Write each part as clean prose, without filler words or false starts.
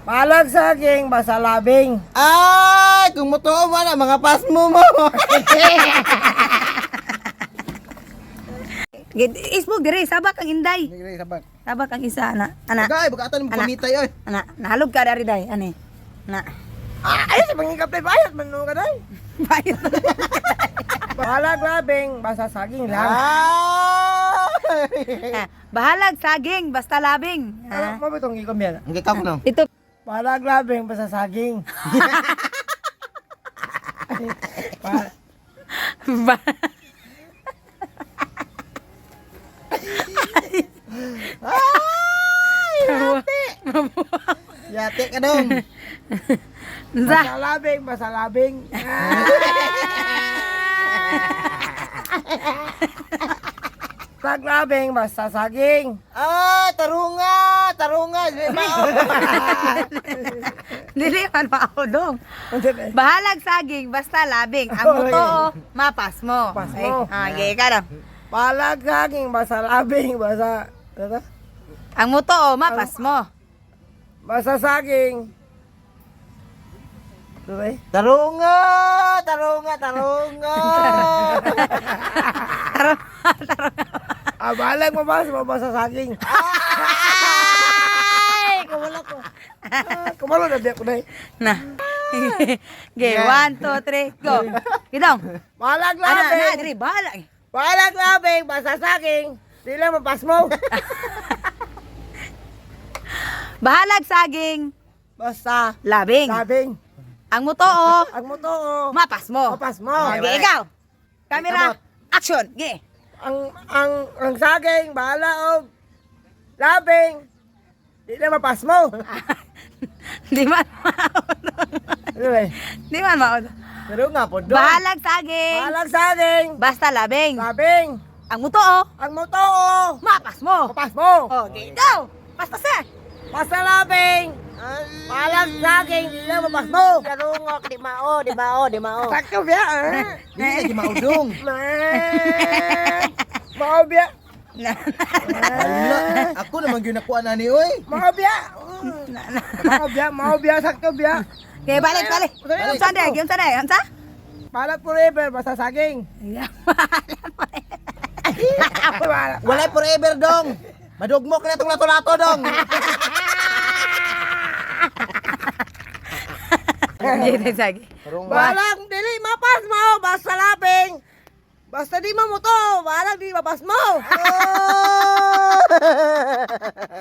Balag saging, basta labing. Ay, kung motoo ba na, mga pasmo mo. Isbog dire, sabak ang inday. Sige, sabat. Sabak ang isa, ana. Ana. Gay, bagatan mo Anak. pamitay oy. Ana, nahalog ka dari day, ani. Na. Ayos, pangingkap tayo bayad, manuno ka tayo. Bayad. Balag labing, basta saging lang. Ah, bahalag saging, basta labing. Ano mo ba itong ikom yan? Ang gikaw ko no. Ito. Balag labing, basta saging. Ba- Ba- Yate ka dong. Unsa? Basta labing, basta labing. Balag labing, basta saging. Ah, tarunga, tarunga. Dili man maudong. Ano ba? Bahalag saging, basta labing. Ang totoo, mapas mo. Mapas Ay, mo. gay ka na. Balag saging, basta labing, basta... Ano? Ang totoo, mapas mo. Basta saging. Ano ba? Tarunga, tarunga, tarunga. Balag mo basta saging. Ay, kumula ko. Kumalo na biyak ko na eh. Na. Gay, 1, 2, 3, go. Gidong. Balag Ana, na, labing. diri, bahalag. Balag labing, basta saging. Di lang mapas mo. Bahalag saging, Basta labing. labing. Ang totoo, Ang mo to, mapas mo. mapas mo. Okay, ikaw. Camera, action. Gay. Ang saging, bahala og labing. Di lang mapas mo. Di man maudong. Ano ba? Di man maudong. Pero nga po doon. Bahalag saging, Balag saging. basta labing. Labing. Ang totoo, Ang mo to, mapas mo. mapas mo. Okay, ikaw. Basta sir. Basta labing. Balag saging, di lang mapas mo. Tarunga, di mao, di mao, di mao. Sakto biya. Di di maudong. Mga biya. Hala, ako naman gyud nakuha na ni oy. Mga biya. Mga biya, sakto biya. Okay, balik. Yung sa day, yung sa day. Yung sa? Balag forever, basta saging. Balag. Walay forever dong. Madugmok na itong lato-lato dong. Dito sagi. Tarunga. Balag, dili mapas mo, basta labing. Basta di mo to, balag di mapas mo.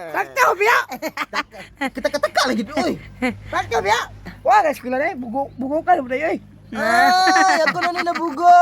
Sakto biya. Kita kataka lagi oy. Sakto biya. Wala eskwela na eh, bugo ka na ba eh. Ay, ako na ni nabugo.